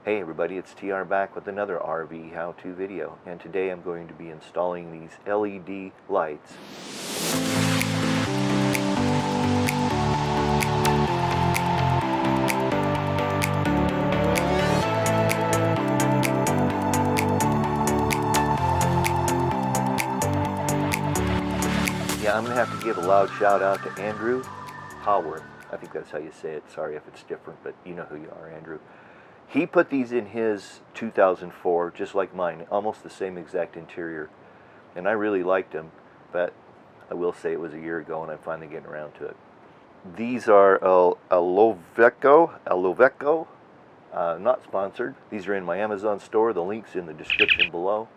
Hey everybody, it's TR back with another RV how-to video, and today I'm going to be installing these LED lights. Yeah, I'm going to have to give a loud shout out to Andrew Howarth. I think that's how you say it. Sorry if it's different, but you know who you are, Andrew. He put these in his 2004, just like mine, almost the same exact interior. And I really liked them, but I will say it was a year ago and I'm finally getting around to it. These are a Loveco, not sponsored. These are in my Amazon store. The link's in the description below.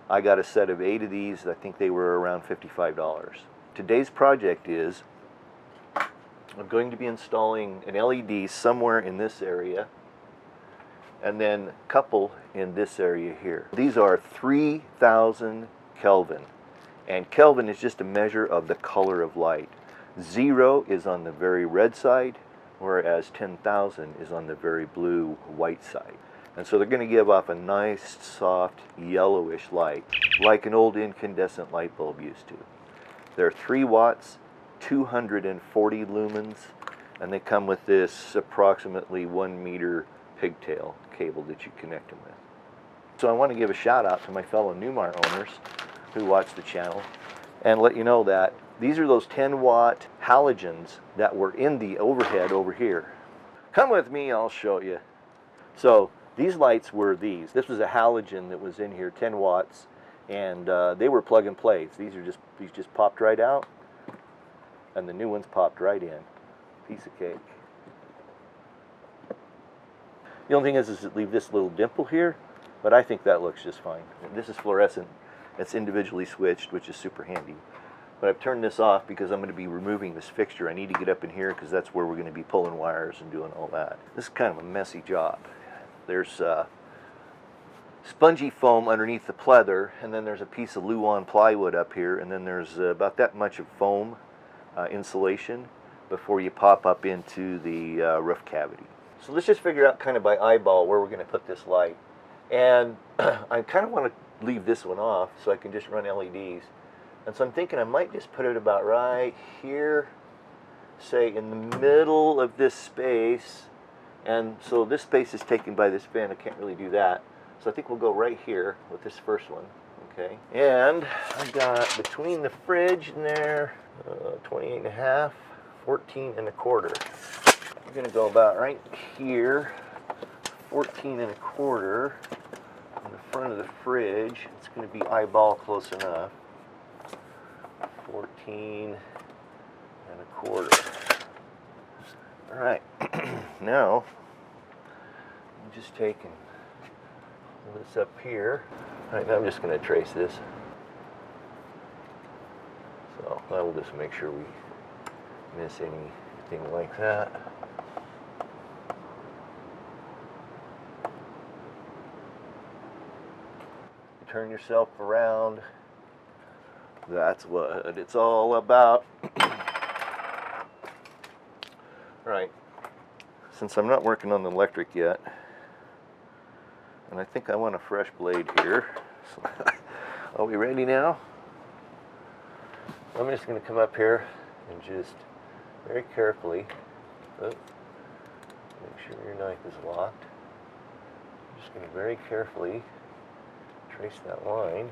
I got a set of 8 of these. I think they were around $55. Today's project is I'm going to be installing an LED somewhere in this area, and then a couple in this area here. These are 3000 Kelvin, and Kelvin is just a measure of the color of light. 0 is on the very red side, whereas 10,000 is on the very blue white side. And so they're going to give off a nice soft yellowish light, like an old incandescent light bulb used to. They're 3 watts, 240 lumens, and they come with this approximately 1 meter pigtail cable that you connect them with. So I want to give a shout out to my fellow Newmar owners who watch the channel and let you know that these are those 10 watt halogens that were in the overhead over here. Come with me, I'll show you. So these lights were these. This was a halogen that was in here, 10 watts, and they were plug and plays. These just popped right out, and the new ones popped right in. Piece of cake. The only thing is it leave this little dimple here, but I think that looks just fine. This is fluorescent. It's individually switched, which is super handy. But I've turned this off because I'm going to be removing this fixture. I need to get up in here because that's where we're going to be pulling wires and doing all that. This is kind of a messy job. There's spongy foam underneath the pleather, and then there's a piece of Luan plywood up here, and then there's about that much of foam insulation before you pop up into the roof cavity. So let's just figure out kind of by eyeball where we're going to put this light. And I kind of want to leave this one off so I can just run LEDs. And so I'm thinking I might just put it about right here, say in the middle of this space. And so this space is taken by this fan. I can't really do that. So I think we'll go right here with this first one. Okay. And I got between the fridge and there, 28 and a half, 14 and a quarter. I'm going to go about right here, 14 and a quarter in the front of the fridge. It's going to be eyeball close enough. 14 and a quarter. All right, now I'm just taking this up here. All right, now I'm just going to trace this. So that will just make sure we miss anything like that. Turn yourself around. That's what it's all about. Right. Since I'm not working on the electric yet, and I think I want a fresh blade here. So are we ready now? I'm just going to come up here and just very carefully, make sure your knife is locked. I'm just going to very carefully trace that line.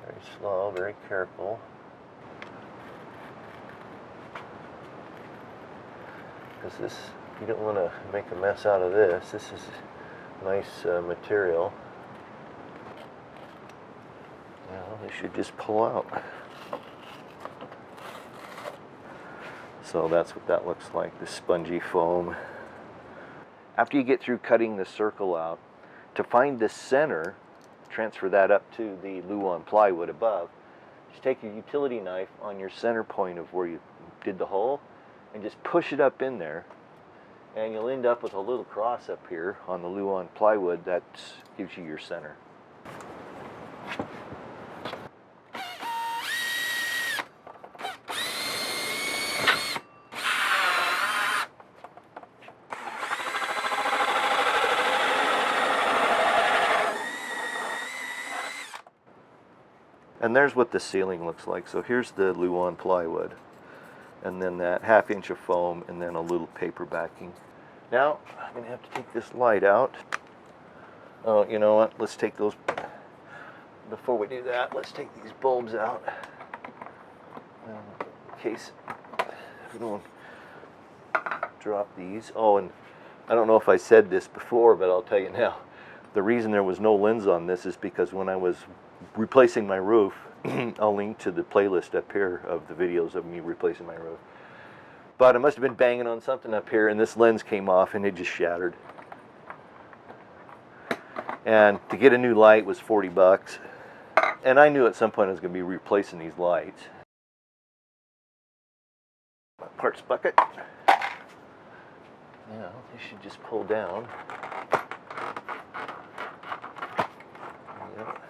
Very slow, very careful. Because this, you don't want to make a mess out of this. This is nice material. Now they should just pull out. So that's what that looks like, the spongy foam. After you get through cutting the circle out, to find the center, transfer that up to the Luan plywood above, just take your utility knife on your center point of where you did the hole and just push it up in there, and you'll end up with a little cross up here on the Luan plywood that gives you your center. And there's what the ceiling looks like. So here's the Luan plywood, and then that 1/2 inch of foam, and then a little paper backing. Now I'm going to have to take this light out. Oh, you know what? Let's take those. Before we do that, let's take these bulbs out in case we don't drop these. Oh, and I don't know if I said this before, but I'll tell you now. The reason there was no lens on this is because when I was replacing my roof, I'll link to the playlist up here of the videos of me replacing my roof. But I must have been banging on something up here, and this lens came off, and it just shattered. And to get a new light was 40 bucks. And I knew at some point I was going to be replacing these lights. My parts bucket. Now, this should just pull down. Yep.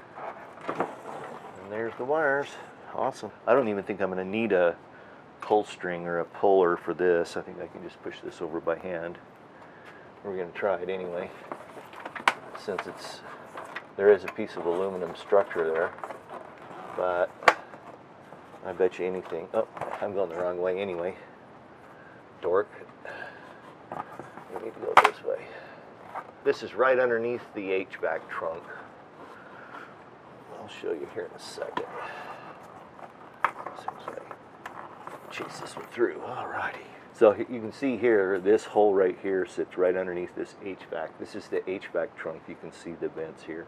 And there's the wires. Awesome. I don't even think I'm going to need a pull string or a puller for this. I think I can just push this over by hand. We're going to try it anyway, since there is a piece of aluminum structure there. But I bet you anything. Oh, I'm going the wrong way anyway. Dork. We need to go this way. This is right underneath the HVAC trunk. I'll show you here in a second. Seems like chase this one through. Alrighty. So you can see here, this hole right here sits right underneath this HVAC. This is the HVAC trunk. You can see the vents here.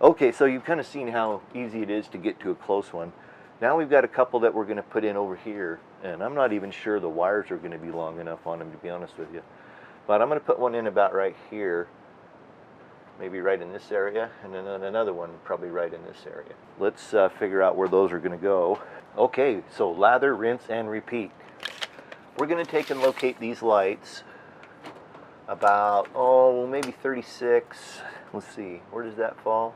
Okay, so you've kind of seen how easy it is to get to a close one. Now we've got a couple that we're going to put in over here, and I'm not even sure the wires are going to be long enough on them, to be honest with you. But I'm going to put one in about right here, maybe right in this area, and then another one probably right in this area. Let's figure out where those are going to go. Okay, so lather, rinse, and repeat. We're going to take and locate these lights about, maybe 36. Let's see, where does that fall?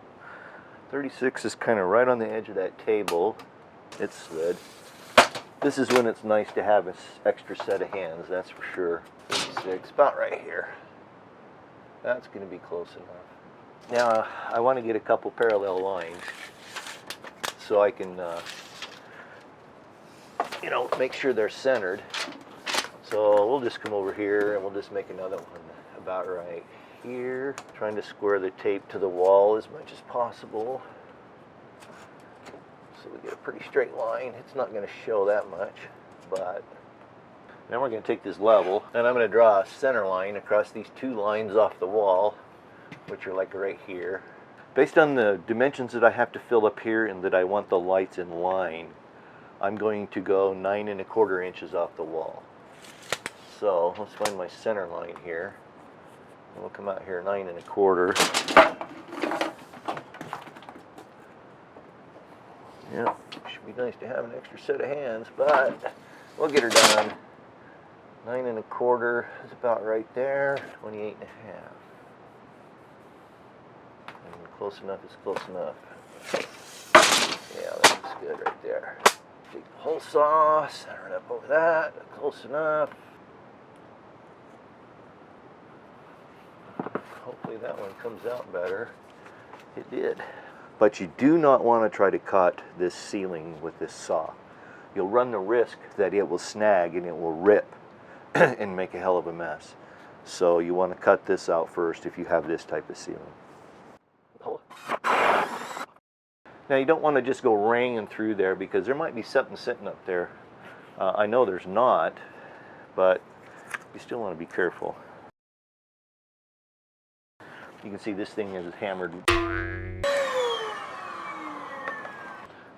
36 is kind of right on the edge of that table. It slid. This is when it's nice to have an extra set of hands, that's for sure. 36, about right here. That's going to be close enough. Now, I want to get a couple parallel lines so I can, make sure they're centered. So we'll just come over here and we'll just make another one about right here. Trying to square the tape to the wall as much as possible, so we get a pretty straight line. It's not going to show that much, but now we're going to take this level and I'm going to draw a center line across these two lines off the wall, which are like right here. Based on the dimensions that I have to fill up here and that I want the lights in line, I'm going to go 9 1/4 inches off the wall. So let's find my center line here. And we'll come out here 9 1/4. Yeah, should be nice to have an extra set of hands, but we'll get her done. 9 1/4 is about right there. 28 1/2. And close enough is close enough. Yeah, that looks good right there. Take the hole saw, center it up over that. Close enough. Hopefully that one comes out better. It did. But you do not want to try to cut this ceiling with this saw. You'll run the risk that it will snag and it will rip and make a hell of a mess. So you want to cut this out first if you have this type of ceiling. Now you don't want to just go ringing through there because there might be something sitting up there. I know there's not, but you still want to be careful. You can see this thing is hammered.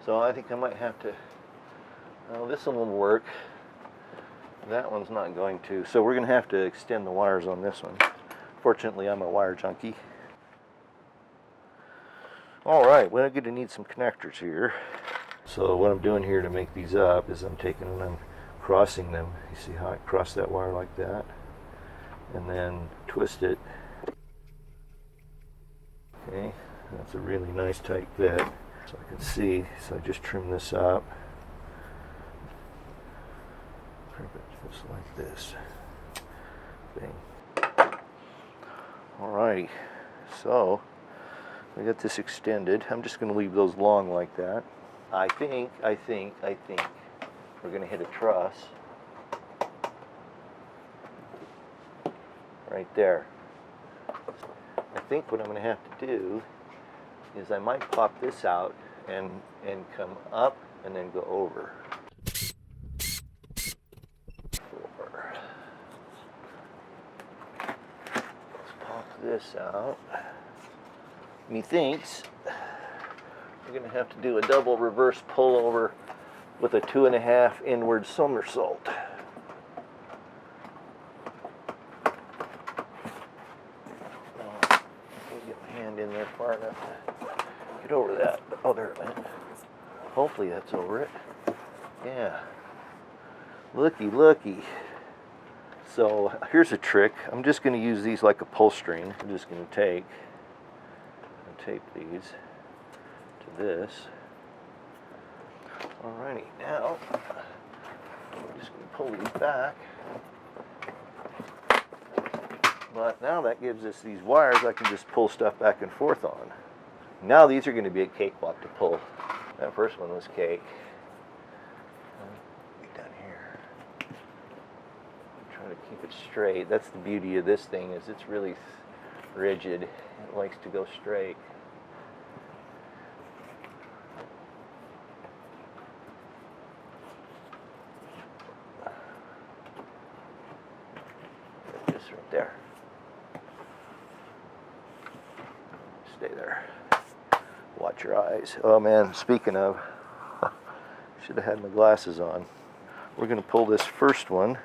So I think I might have to, well, this one will work. That one's not going to. So we're going to have to extend the wires on this one. Fortunately, I'm a wire junkie. Alright, we're going to need some connectors here. So what I'm doing here to make these up is I'm taking and I'm crossing them. You see how I cross that wire like that? And then twist it. Okay, that's a really nice tight fit. So I can see, so I just trim this up. Trim it just like this. Bang. Alrighty, so I got this extended. I'm just going to leave those long like that. I think we're going to hit a truss right there. I think what I'm going to have to do is I might pop this out and come up and then go over. Four. Let's pop this out. Methinks we're going to have to do a double reverse pullover with a 2.5 inward somersault. In there far enough to get over that. Oh, there it went. Hopefully that's over it. Yeah. Looky. So here's a trick. I'm just going to use these like a pull string. I'm just going to take and tape these to this. Alrighty, now we're just going to pull these back. But now that gives us these wires I can just pull stuff back and forth on. Now these are going to be a cakewalk to pull. That first one was cake. Down here. I'm trying to keep it straight. That's the beauty of this thing, is it's really rigid. It likes to go straight. This right there. Stay there. Watch your eyes. Oh man, speaking of, should have had my glasses on. We're going to pull this first one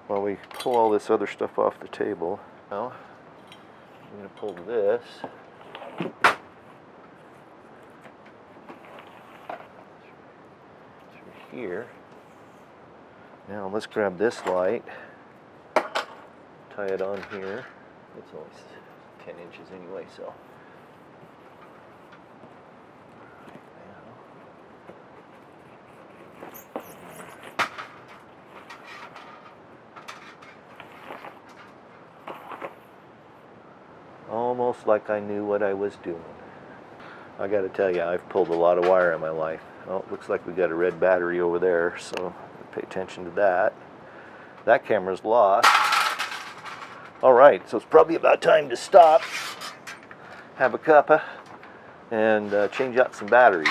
while we pull all this other stuff off the table. Now, I'm going to pull this. Through here. Now let's grab this light. Tie it on here. It's only 10 inches anyway, so. Almost like I knew what I was doing. I got to tell you, I've pulled a lot of wire in my life. Oh, it looks like we got a red battery over there, so pay attention to that. That camera's lost. All right, so it's probably about time to stop, have a cuppa, and change out some batteries.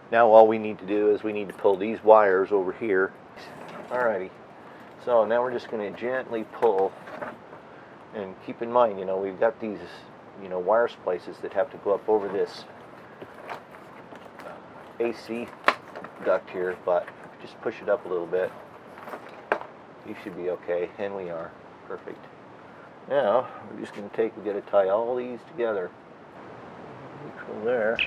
Now all we need to do is we need to pull these wires over here. Alrighty, so now we're just going to gently pull, and keep in mind, you know, we've got these, you know, wire splices that have to go up over this AC duct here, but just push it up a little bit. You should be okay, and we are. Perfect. Now, we're just going to we got to tie all these together. Neutral there.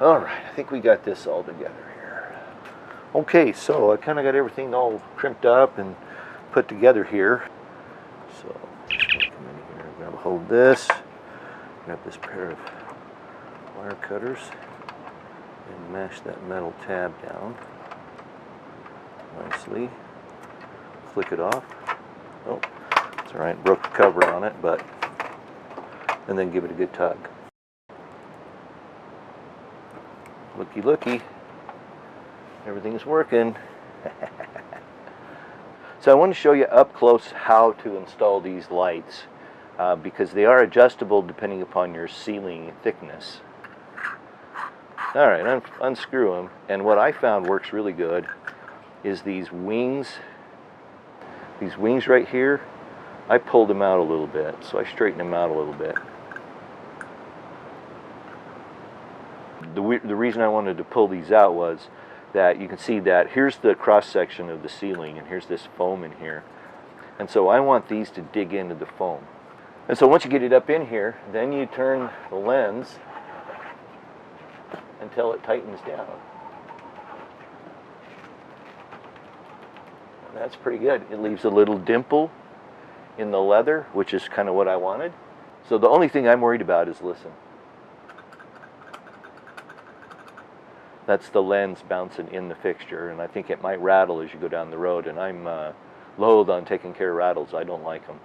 All right, I think we got this all together here. Okay, so I kind of got everything all crimped up and put together here. So just gonna come in here, grab a hold of this, grab this pair of wire cutters, and mash that metal tab down nicely. Flick it off. Oh, it's all right, broke the cover on it, but, and then give it a good tug. Looky, everything's working. So I want to show you up close how to install these lights because they are adjustable depending upon your ceiling thickness. All right, unscrew them, and what I found works really good is these wings right here. I pulled them out a little bit, so I straightened them out a little bit. The reason I wanted to pull these out was that you can see that here's the cross section of the ceiling and here's this foam in here, and so I want these to dig into the foam. And so once you get it up in here, then you turn the lens until it tightens down. And that's pretty good. It leaves a little dimple in the leather, which is kind of what I wanted. So the only thing I'm worried about is, listen, that's the lens bouncing in the fixture, and I think it might rattle as you go down the road, and I'm loath on taking care of rattles. I don't like them.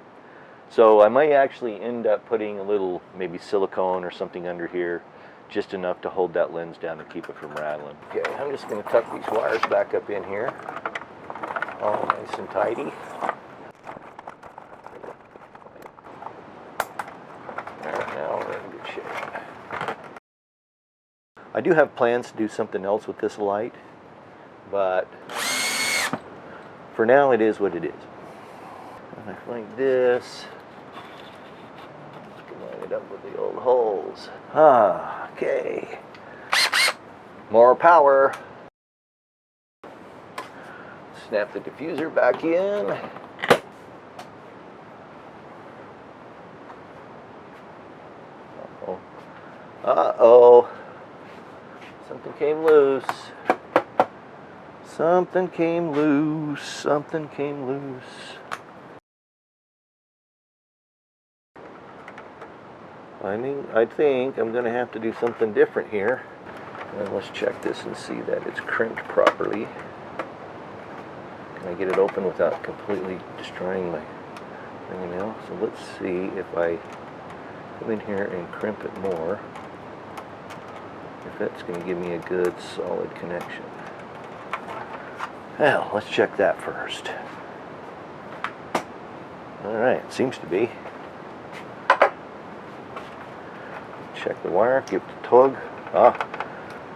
So I might actually end up putting a little maybe silicone or something under here, just enough to hold that lens down and keep it from rattling. Okay, I'm just going to tuck these wires back up in here, all nice and tidy. Now we're in good shape. I do have plans to do something else with this light, but for now it is what it is. Like this. Line it up with the old holes. Okay. More power. Snap the diffuser back in. Uh-oh. Uh-oh. Something came loose. Something came loose. Something came loose. I think I'm going to have to do something different here. And let's check this and see that it's crimped properly. Can I get it open without completely destroying my fingernail? So let's see if I come in here and crimp it more, if that's going to give me a good solid connection. Well, let's check that first. Alright, seems to be. Check the wire, give it a tug.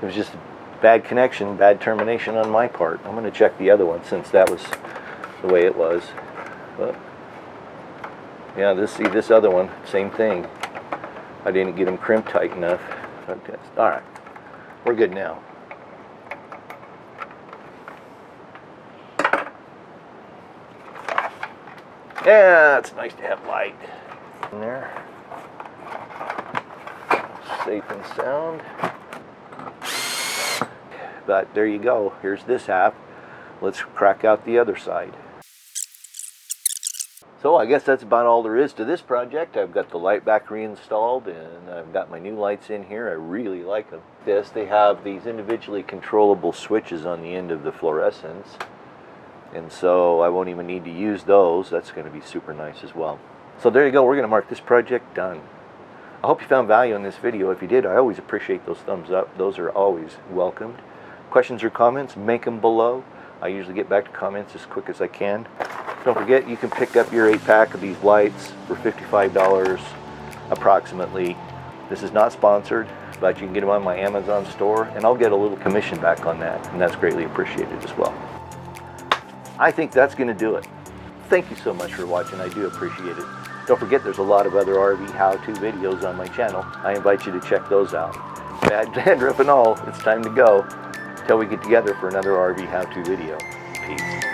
It was just a bad connection, bad termination on my part. I'm going to check the other one since that was the way it was. But yeah, this other one, same thing. I didn't get them crimped tight enough. Okay. Alright, we're good now. Yeah, it's nice to have light in there. Safe and sound. But there you go. Here's this half. Let's crack out the other side. So I guess that's about all there is to this project. I've got the light back reinstalled, and I've got my new lights in here. I really like them. They have these individually controllable switches on the end of the fluorescents, and so I won't even need to use those. That's going to be super nice as well. So there you go. We're going to mark this project done. I hope you found value in this video. If you did, I always appreciate those thumbs up. Those are always welcomed. Questions or comments, make them below. I usually get back to comments as quick as I can. Don't forget, you can pick up your 8-pack of these lights for $55 approximately. This is not sponsored, but you can get them on my Amazon store, and I'll get a little commission back on that, and that's greatly appreciated as well. I think that's going to do it. Thank you so much for watching. I do appreciate it. Don't forget, there's a lot of other RV how-to videos on my channel. I invite you to check those out. Bad dandruff and all, it's time to go. Till we get together for another RV how-to video. Peace.